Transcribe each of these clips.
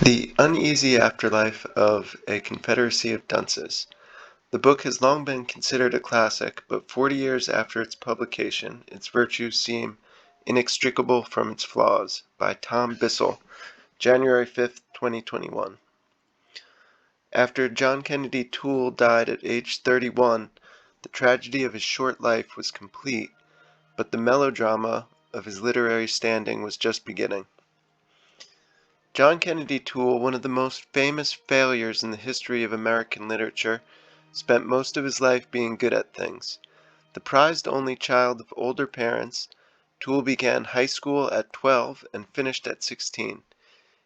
The Uneasy Afterlife of a Confederacy of Dunces. The book has long been considered a classic, but 40 years after its publication, its virtues seem inextricable from its flaws. By Tom Bissell, January 5th, 2021. After John Kennedy Toole died at age 31, the tragedy of his short life was complete, but the melodrama of his literary standing was just beginning. John Kennedy Toole, one of the most famous failures in the history of American literature, spent most of his life being good at things. The prized only child of older parents, Toole began high school at 12 and finished at 16.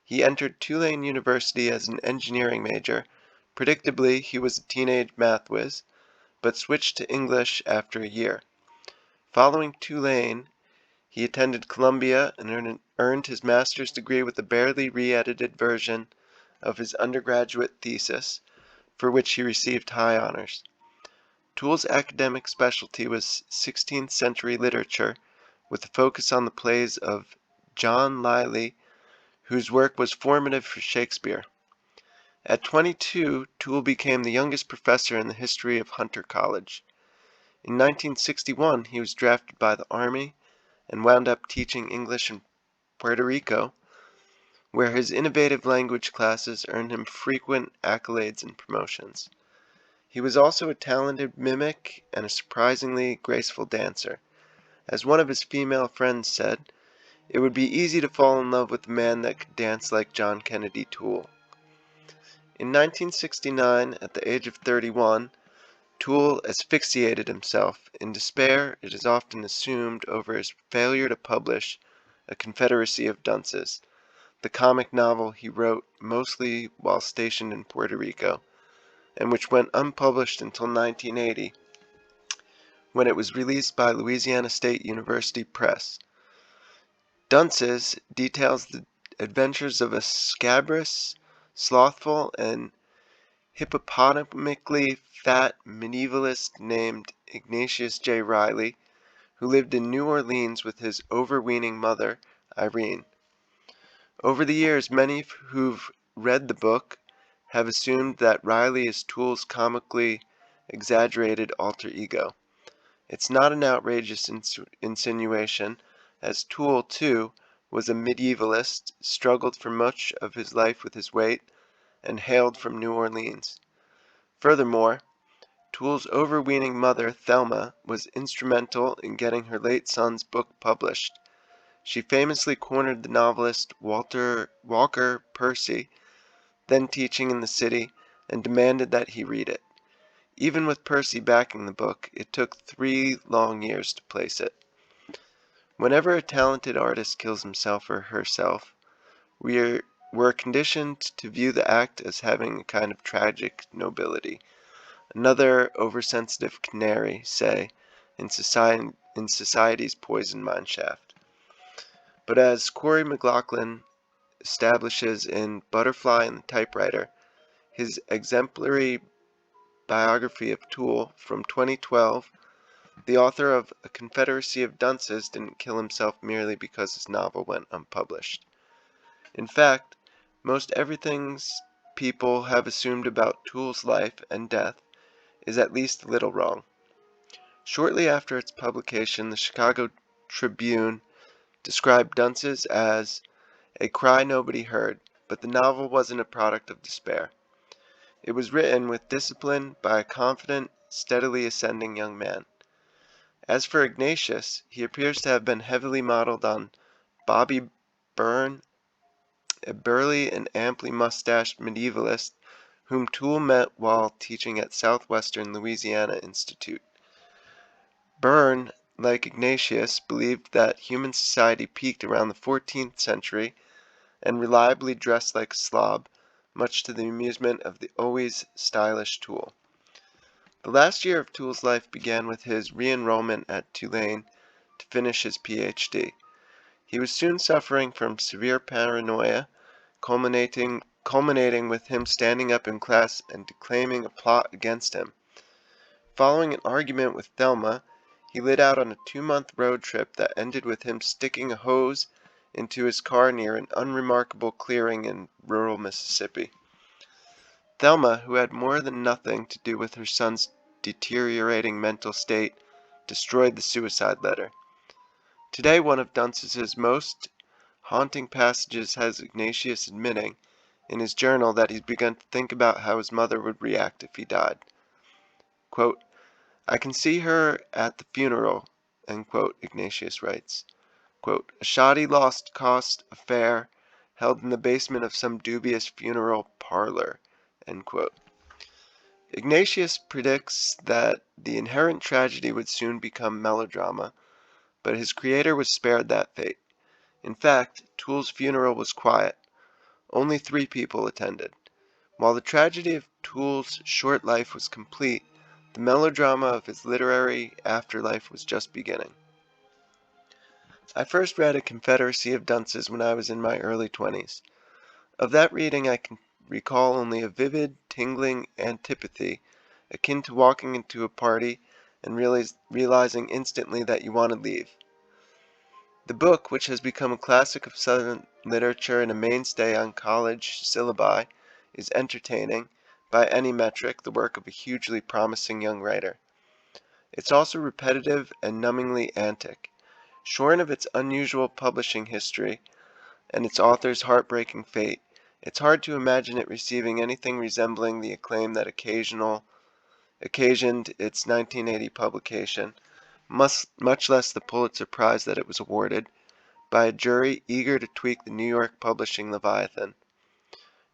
He entered Tulane University as an engineering major. Predictably, he was a teenage math whiz, but switched to English after a year. Following Tulane, he attended Columbia and earned his master's degree with a barely re-edited version of his undergraduate thesis, for which he received high honors. Toole's academic specialty was 16th century literature, with a focus on the plays of John Lyly, whose work was formative for Shakespeare. At 22, Toole became the youngest professor in the history of Hunter College. In 1961, he was drafted by the Army and wound up teaching English in Puerto Rico, where his innovative language classes earned him frequent accolades and promotions. He was also a talented mimic and a surprisingly graceful dancer. As one of his female friends said, it would be easy to fall in love with a man that could dance like John Kennedy Toole. In 1969, at the age of 31, Toole asphyxiated himself. In despair, it is often assumed, over his failure to publish A Confederacy of Dunces, the comic novel he wrote mostly while stationed in Puerto Rico, and which went unpublished until 1980, when it was released by Louisiana State University Press. Dunces details the adventures of a scabrous, slothful, and hippopotamically fat medievalist named Ignatius J. Riley, who lived in New Orleans with his overweening mother, Irene. Over the years, many who've read the book have assumed that Riley is Toole's comically exaggerated alter ego. It's not an outrageous insinuation, as Toole, too, was a medievalist, struggled for much of his life with his weight, and hailed from New Orleans. Furthermore, Toole's overweening mother, Thelma, was instrumental in getting her late son's book published. She famously cornered the novelist Walker Percy, then teaching in the city, and demanded that he read it. Even with Percy backing the book, it took 3 long years to place it. Whenever a talented artist kills himself or herself, we're conditioned to view the act as having a kind of tragic nobility. Another oversensitive canary, say, in society's poison mine shaft. But as Cory MacLauchlin establishes in Butterfly and the Typewriter, his exemplary biography of Toole from 2012, the author of A Confederacy of Dunces didn't kill himself merely because his novel went unpublished. In fact, most everything people have assumed about Toole's life and death is at least a little wrong. Shortly after its publication, the Chicago Tribune described Dunces as a cry nobody heard, but the novel wasn't a product of despair. It was written with discipline by a confident, steadily ascending young man. As for Ignatius, he appears to have been heavily modeled on Bobby Byrne, a burly and amply mustached medievalist whom Toole met while teaching at Southwestern Louisiana Institute. Byrne, like Ignatius, believed that human society peaked around the 14th century and reliably dressed like a slob, much to the amusement of the always stylish Toole. The last year of Toole's life began with his re-enrollment at Tulane to finish his Ph.D. He was soon suffering from severe paranoia, culminating with him standing up in class and declaiming a plot against him. Following an argument with Thelma, he lit out on a 2-month road trip that ended with him sticking a hose into his car near an unremarkable clearing in rural Mississippi. Thelma, who had more than nothing to do with her son's deteriorating mental state, destroyed the suicide letter. Today, one of Dunce's most haunting passages has Ignatius admitting in his journal that he's begun to think about how his mother would react if he died. Quote, "I can see her at the funeral," end quote, Ignatius writes. Quote, "A shoddy lost-cost affair held in the basement of some dubious funeral parlor." End quote. Ignatius predicts that the inherent tragedy would soon become melodrama, but his creator was spared that fate. In fact, Toole's funeral was quiet. Only 3 people attended. While the tragedy of Toole's short life was complete, the melodrama of his literary afterlife was just beginning. I first read A Confederacy of Dunces when I was in my early 20s. Of that reading I can recall only a vivid, tingling antipathy, akin to walking into a party and realizing instantly that you want to leave. The book, which has become a classic of Southern literature and a mainstay on college syllabi, is entertaining, by any metric, the work of a hugely promising young writer. It's also repetitive and numbingly antic. Shorn of its unusual publishing history and its author's heartbreaking fate, it's hard to imagine it receiving anything resembling the acclaim that occasioned its 1980 publication, much less the Pulitzer Prize that it was awarded, by a jury eager to tweak the New York publishing Leviathan.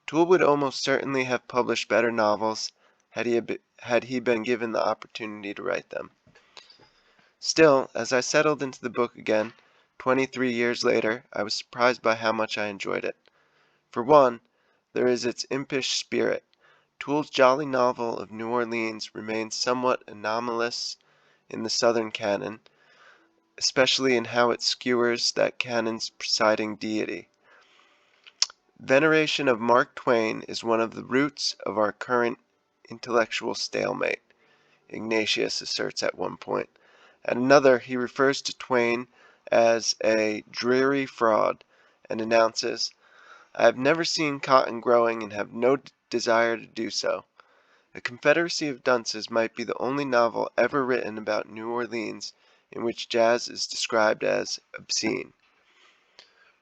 Toole would almost certainly have published better novels had he been given the opportunity to write them. Still, as I settled into the book again, 23 years later, I was surprised by how much I enjoyed it. For one, there is its impish spirit. Toole's jolly novel of New Orleans remains somewhat anomalous in the Southern canon, especially in how it skewers that canon's presiding deity. Veneration of Mark Twain is one of the roots of our current intellectual stalemate, Ignatius asserts at one point. At another, he refers to Twain as a dreary fraud and announces, "I have never seen cotton growing and have no desire to do so." A Confederacy of Dunces might be the only novel ever written about New Orleans in which jazz is described as obscene.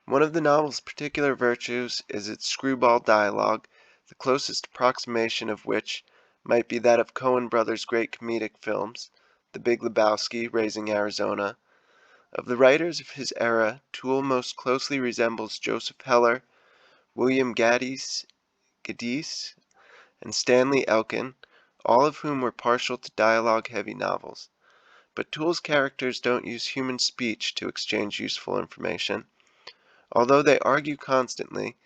One of the novel's particular virtues is its screwball dialogue, the closest approximation of which might be that of Coen brothers' great comedic films, The Big Lebowski, Raising Arizona. Of the writers of his era, Toole most closely resembles Joseph Heller, William Gaddis, and Stanley Elkin, all of whom were partial to dialogue-heavy novels. But Toole's characters don't use human speech to exchange useful information. Although they argue constantly,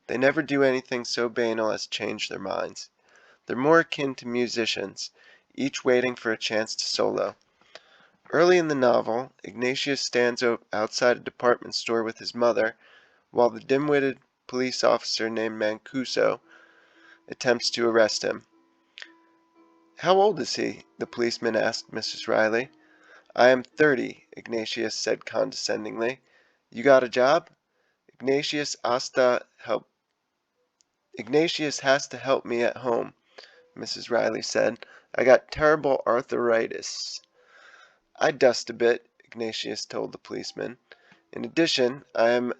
they never do anything so banal as change their minds. They're more akin to musicians, each waiting for a chance to solo. Early in the novel, Ignatius stands outside a department store with his mother, while the dim-witted police officer named Mancuso attempts to arrest him. "How old is he?" the policeman asked Mrs. Riley. "I am 30, Ignatius said condescendingly. "You got a job?" Ignatius has to help me at home," Mrs. Riley said. "I got terrible arthritis." "I dust a bit," Ignatius told the policeman. "In addition, I am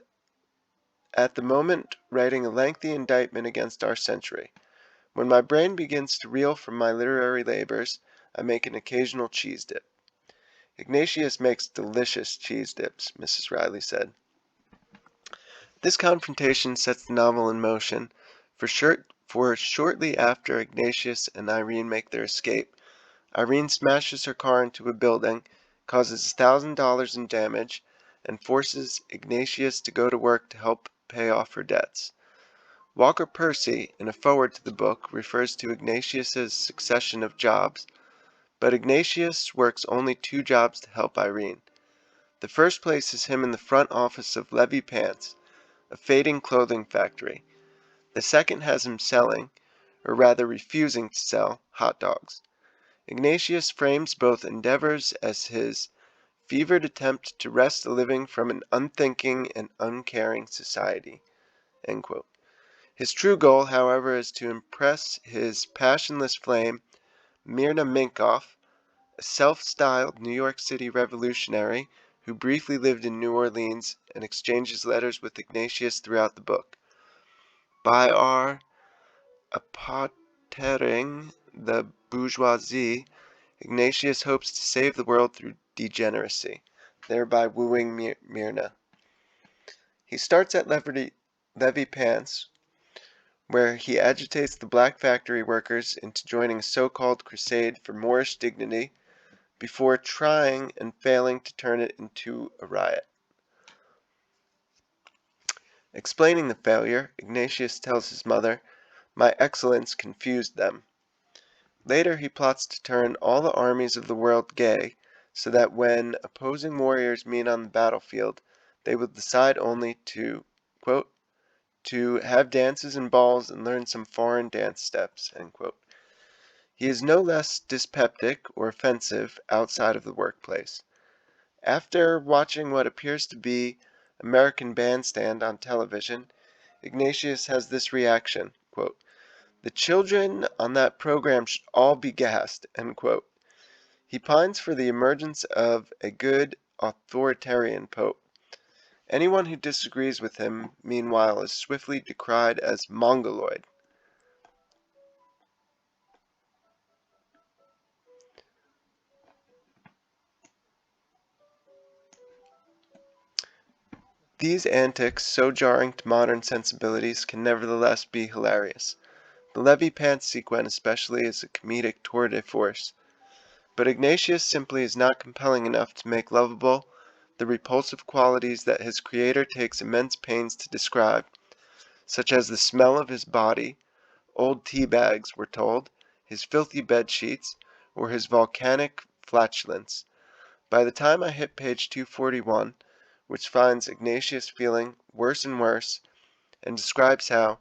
at the moment writing a lengthy indictment against our century. When my brain begins to reel from my literary labors, I make an occasional cheese dip." "Ignatius makes delicious cheese dips," Mrs. Riley said. This confrontation sets the novel in motion, for shortly after Ignatius and Irene make their escape, Irene smashes her car into a building, causes $1,000 in damage, and forces Ignatius to go to work to help pay off her debts. Walker Percy, in a foreword to the book, refers to Ignatius's succession of jobs, but Ignatius works only 2 jobs to help Irene. The first places him in the front office of Levy Pants, a fading clothing factory. The second has him selling, or rather refusing to sell, hot dogs. Ignatius frames both endeavors as his fevered attempt to wrest a living from an unthinking and uncaring society." End quote. His true goal, however, is to impress his passionless flame, Myrna Minkoff, a self-styled New York City revolutionary who briefly lived in New Orleans and exchanges letters with Ignatius throughout the book. By our apotering the bourgeoisie, Ignatius hopes to save the world through degeneracy, thereby wooing Myrna. He starts at Levy Pants, where he agitates the black factory workers into joining a so-called crusade for Moorish dignity before trying and failing to turn it into a riot. Explaining the failure, Ignatius tells his mother, "My excellence confused them." Later he plots to turn all the armies of the world gay, so that when opposing warriors meet on the battlefield, they will decide only to, quote, "to have dances and balls and learn some foreign dance steps." End quote. He is no less dyspeptic or offensive outside of the workplace. After watching what appears to be American Bandstand on television, Ignatius has this reaction, quote, "The children on that program should all be gassed." End quote. He pines for the emergence of a good authoritarian pope. Anyone who disagrees with him, meanwhile, is swiftly decried as Mongoloid. These antics, so jarring to modern sensibilities, can nevertheless be hilarious. The Levy Pants sequence especially is a comedic tour de force. But Ignatius simply is not compelling enough to make lovable the repulsive qualities that his creator takes immense pains to describe, such as the smell of his body, old tea bags, we're told, his filthy bed sheets, or his volcanic flatulence. By the time I hit page 241, which finds Ignatius feeling worse and worse, and describes how,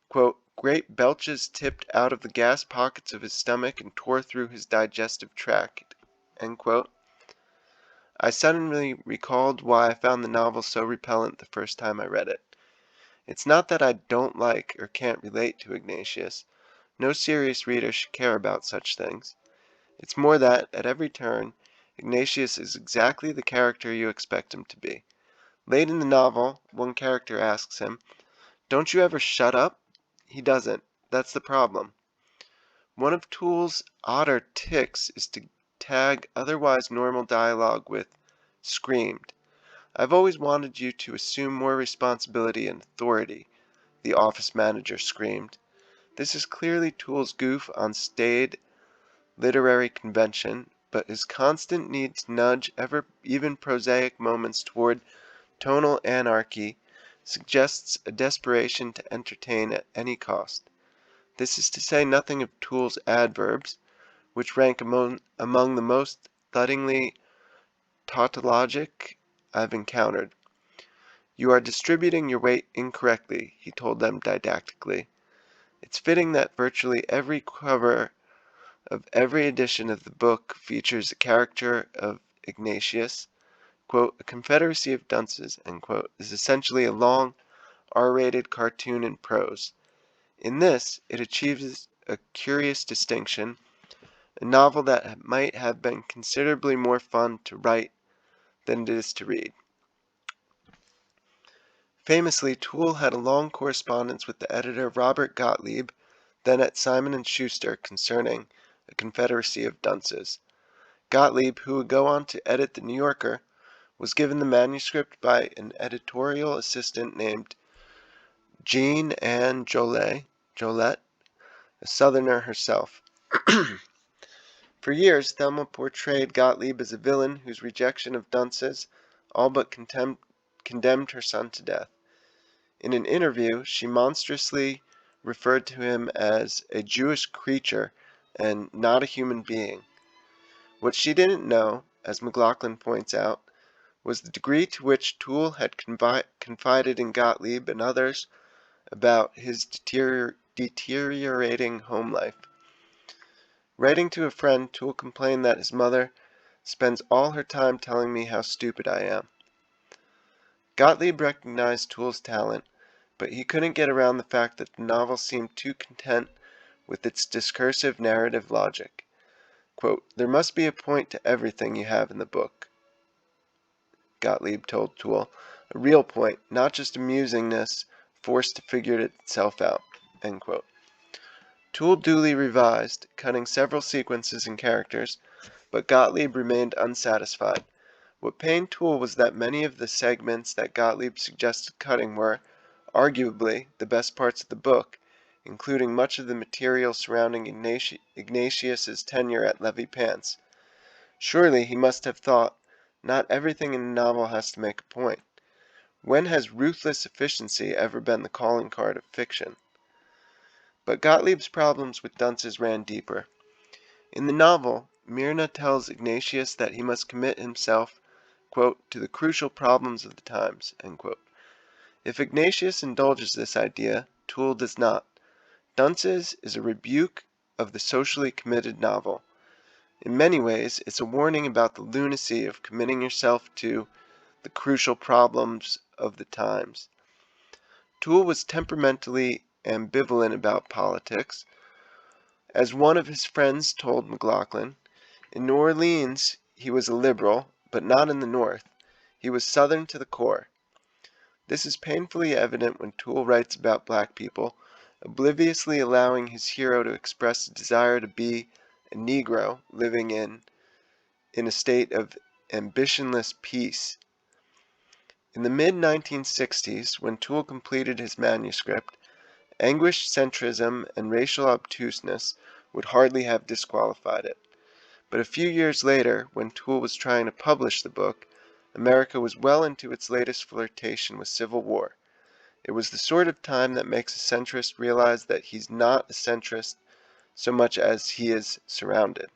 quote, "great belches tipped out of the gas pockets of his stomach and tore through his digestive tract," end quote, I suddenly recalled why I found the novel so repellent the first time I read it. It's not that I don't like or can't relate to Ignatius. No serious reader should care about such things. It's more that, at every turn, Ignatius is exactly the character you expect him to be. Late in the novel, one character asks him, "Don't you ever shut up?" He doesn't. That's the problem. One of Toole's odder tics is to tag otherwise normal dialogue with "screamed." "I've always wanted you to assume more responsibility and authority," the office manager screamed. This is clearly Toole's goof on staid literary convention, but his constant need to nudge even prosaic moments toward tonal anarchy suggests a desperation to entertain at any cost. This is to say nothing of Toole's adverbs, which rank among the most thuddingly tautologic I've encountered. "You are distributing your weight incorrectly," he told them didactically. It's fitting that virtually every cover of every edition of the book features a character of Ignatius. Quote, "A Confederacy of Dunces," end quote, is essentially a long, R-rated cartoon in prose. In this, it achieves a curious distinction, a novel that might have been considerably more fun to write than it is to read. Famously, Toole had a long correspondence with the editor Robert Gottlieb, then at Simon & Schuster, concerning A Confederacy of Dunces. Gottlieb, who would go on to edit The New Yorker, was given the manuscript by an editorial assistant named Jean Ann Jolette, a Southerner herself. For years, Thelma portrayed Gottlieb as a villain whose rejection of dunces all but condemned her son to death. In an interview, she monstrously referred to him as a Jewish creature and not a human being. What she didn't know, as MacLauchlin points out, was the degree to which Toole had confided in Gottlieb and others about his deteriorating home life. Writing to a friend, Toole complained that his mother spends all her time telling me how stupid I am. Gottlieb recognized Toole's talent, but he couldn't get around the fact that the novel seemed too content with its discursive narrative logic. Quote, "There must be a point to everything you have in the book," Gottlieb told Toole. "A real point, not just amusingness forced to figure itself out." End quote. Toole duly revised, cutting several sequences and characters, but Gottlieb remained unsatisfied. What pained Toole was that many of the segments that Gottlieb suggested cutting were, arguably, the best parts of the book, including much of the material surrounding Ignatius's tenure at Levy Pants. Surely, he must have thought, not everything in a novel has to make a point. When has ruthless efficiency ever been the calling card of fiction? But Gottlieb's problems with dunces ran deeper. In the novel, Myrna tells Ignatius that he must commit himself, quote, "to the crucial problems of the times." End quote. If Ignatius indulges this idea, Toole does not. Dunces is a rebuke of the socially committed novel. In many ways, it's a warning about the lunacy of committing yourself to the crucial problems of the times. Toole was temperamentally ambivalent about politics. As one of his friends told MacLauchlin, in New Orleans he was a liberal, but not in the North. He was Southern to the core. This is painfully evident when Toole writes about black people, obliviously allowing his hero to express a desire to be a Negro living in a state of ambitionless peace. In the mid-1960s, when Toole completed his manuscript, anguished centrism and racial obtuseness would hardly have disqualified it. But a few years later, when Toole was trying to publish the book, America was well into its latest flirtation with civil war. It was the sort of time that makes a centrist realize that he's not a centrist so much as he is surrounded.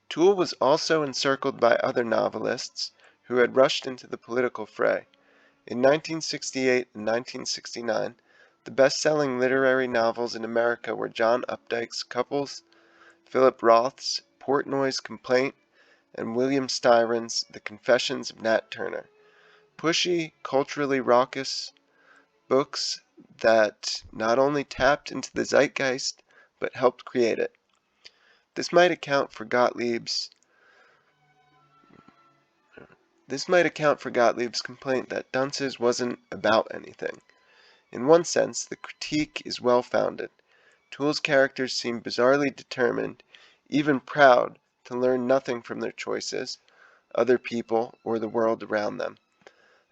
Toole was also encircled by other novelists who had rushed into the political fray. In 1968 and 1969, the best-selling literary novels in America were John Updike's Couples, Philip Roth's Portnoy's Complaint, and William Styron's The Confessions of Nat Turner. Pushy, culturally raucous books that not only tapped into the zeitgeist, but helped create it. This might account for Gottlieb's complaint that Dunces wasn't about anything. In one sense, the critique is well-founded. Toole's characters seem bizarrely determined, even proud, to learn nothing from their choices, other people, or the world around them.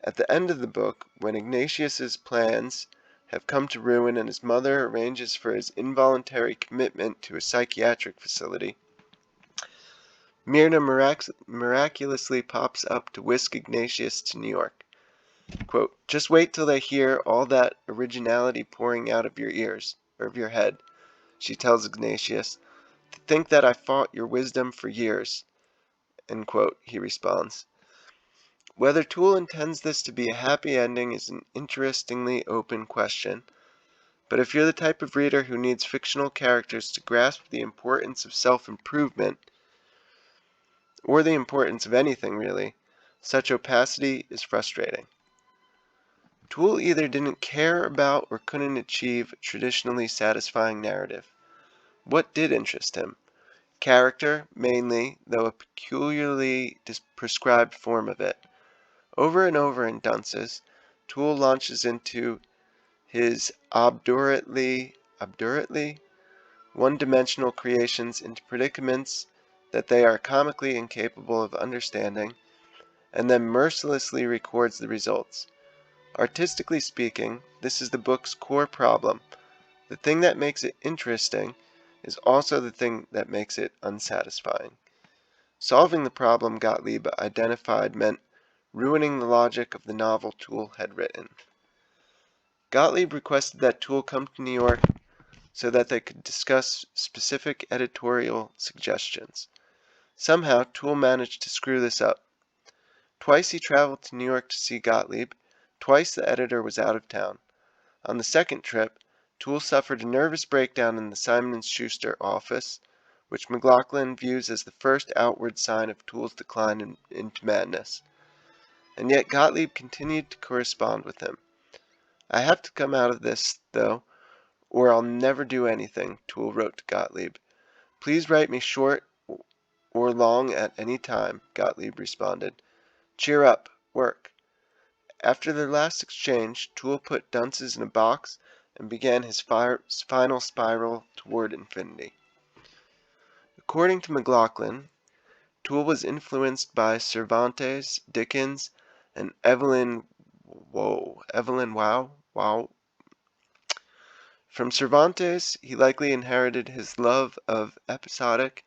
At the end of the book, when Ignatius's plans have come to ruin and his mother arranges for his involuntary commitment to a psychiatric facility, Myrna miraculously pops up to whisk Ignatius to New York. Quote, "Just wait till they hear all that originality pouring out of your ears, or of your head," she tells Ignatius. "To think that I fought your wisdom for years." End quote, he responds. Whether Toole intends this to be a happy ending is an interestingly open question, but if you're the type of reader who needs fictional characters to grasp the importance of self-improvement, or the importance of anything really, such opacity is frustrating. Toole either didn't care about or couldn't achieve a traditionally satisfying narrative. What did interest him? Character, mainly, though a peculiarly prescribed form of it. Over and over in Dunces, Toole launches into his obdurately one-dimensional creations into predicaments that they are comically incapable of understanding, and then mercilessly records the results. Artistically speaking, this is the book's core problem. The thing that makes it interesting is also the thing that makes it unsatisfying. Solving the problem Gottlieb identified meant ruining the logic of the novel Toole had written. Gottlieb requested that Toole come to New York so that they could discuss specific editorial suggestions. Somehow, Toole managed to screw this up. Twice he traveled to New York to see Gottlieb. Twice the editor was out of town. On the second trip, Toole suffered a nervous breakdown in the Simon & Schuster office, which MacLauchlin views as the first outward sign of Toole's decline into madness. And yet Gottlieb continued to correspond with him. "I have to come out of this, though, or I'll never do anything," Toole wrote to Gottlieb. "Please write me short or long at any time," Gottlieb responded. "Cheer up, work." After their last exchange, Toole put Dunces in a box and began his final spiral toward infinity. According to MacLauchlin, Toole was influenced by Cervantes, Dickens, and Evelyn Waugh. From Cervantes, he likely inherited his love of episodic,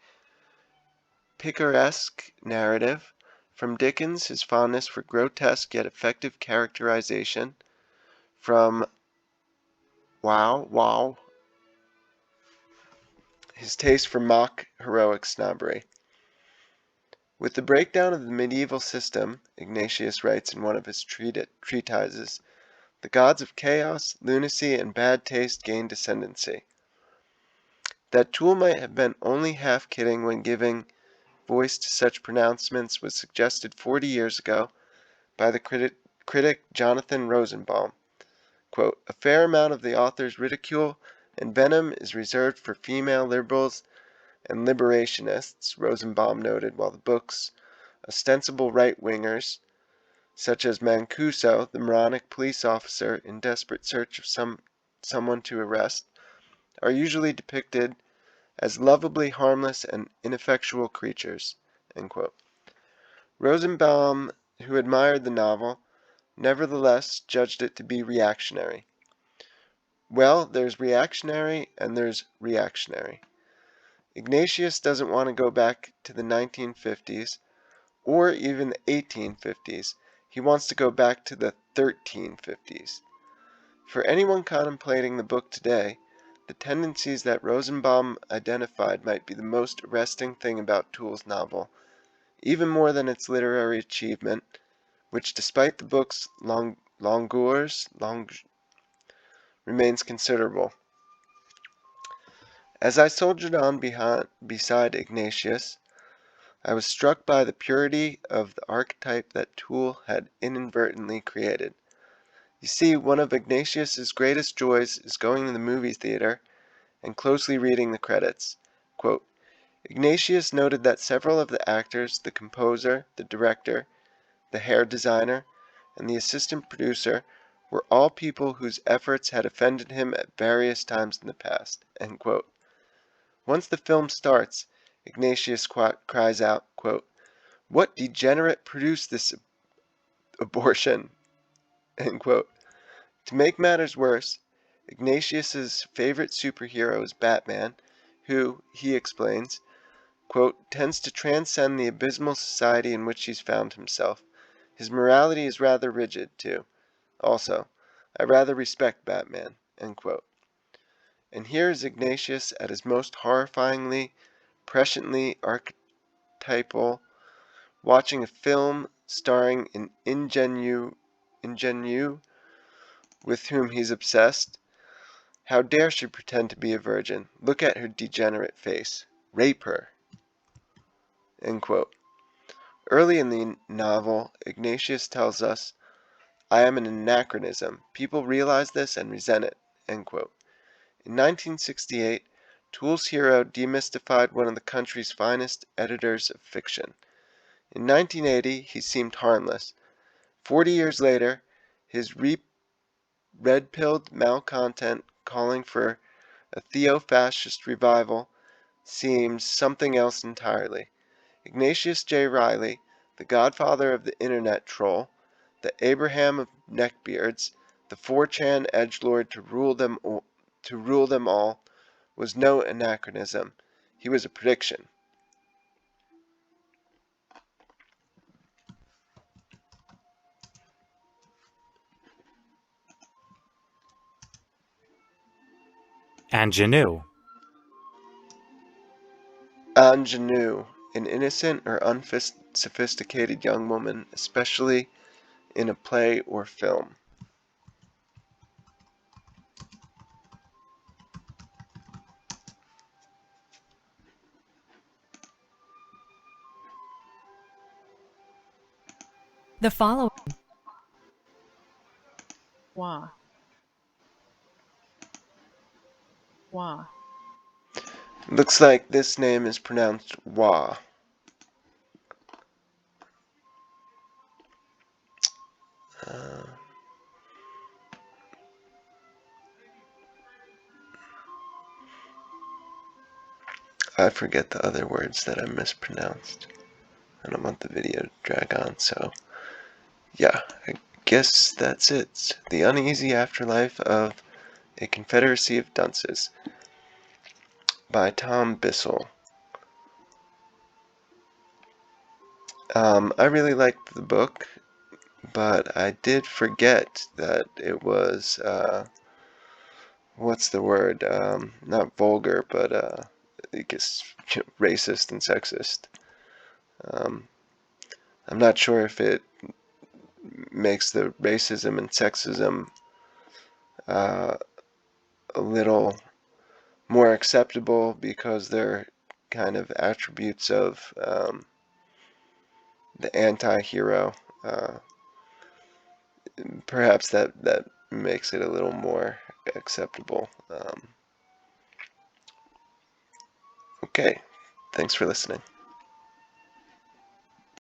picaresque narrative. From Dickens, his fondness for grotesque yet effective characterization. From Waugh, his taste for mock heroic snobbery. With the breakdown of the medieval system, Ignatius writes in one of his treatises, the gods of chaos, lunacy, and bad taste gained ascendancy. That Toole might have been only half kidding when giving voice to such pronouncements was suggested 40 years ago by the critic Jonathan Rosenbaum. Quote, "A fair amount of the author's ridicule and venom is reserved for female liberals and liberationists," Rosenbaum noted, while the book's ostensible right-wingers, such as Mancuso, the moronic police officer in desperate search of someone to arrest, are usually depicted as lovably harmless and ineffectual creatures. End quote. Rosenbaum, who admired the novel, nevertheless judged it to be reactionary. Well, there's reactionary and there's reactionary. Ignatius doesn't want to go back to the 1950s or even the 1850s. He wants to go back to the 1350s. For anyone contemplating the book today, the tendencies that Rosenbaum identified might be the most arresting thing about Toole's novel, even more than its literary achievement, which despite the book's longueurs remains considerable. As I soldiered on beside Ignatius, I was struck by the purity of the archetype that Toole had inadvertently created. You see, one of Ignatius's greatest joys is going to the movie theater and closely reading the credits. Quote, Ignatius noted that several of the actors, the composer, the director, the hair designer, and the assistant producer were all people whose efforts had offended him at various times in the past. End quote. Once the film starts, Ignatius cries out, quote, "What degenerate produced this abortion?" End quote. To make matters worse, Ignatius's favorite superhero is Batman, who, he explains, quote, "tends to transcend the abysmal society in which he's found himself. His morality is rather rigid, too. Also, I rather respect Batman." End quote. And here is Ignatius at his most horrifyingly, presciently archetypal, watching a film starring an ingenue with whom he's obsessed. How dare she pretend to be a virgin? Look at her degenerate face. Rape her. End quote. Early in the novel, Ignatius tells us, "I am an anachronism. People realize this and resent it." End quote. In 1968, Toole's hero demystified one of the country's finest editors of fiction. In 1980, he seemed harmless. 40 years later, his red-pilled malcontent calling for a theo-fascist revival seems something else entirely. Ignatius J. Reilly, the godfather of the internet troll, the Abraham of neckbeards, the 4chan edgelord to rule them all, was no anachronism. He was a prediction. Ingenue. Ingenue, an innocent or unsophisticated young woman, especially in a play or film. The following. Wah. Wah. Looks like this name is pronounced Wah. I forget the other words that I mispronounced. I don't want the video to drag on, so yeah, I guess that's it. The Uneasy Afterlife of a Confederacy of Dunces by Tom Bissell. I really liked the book, but I did forget that it was, what's the word? Not vulgar, but I guess racist and sexist. I'm not sure if it makes the racism and sexism uh, a little more acceptable because they're kind of attributes of the anti-hero. Perhaps that makes it a little more acceptable. Okay, thanks for listening.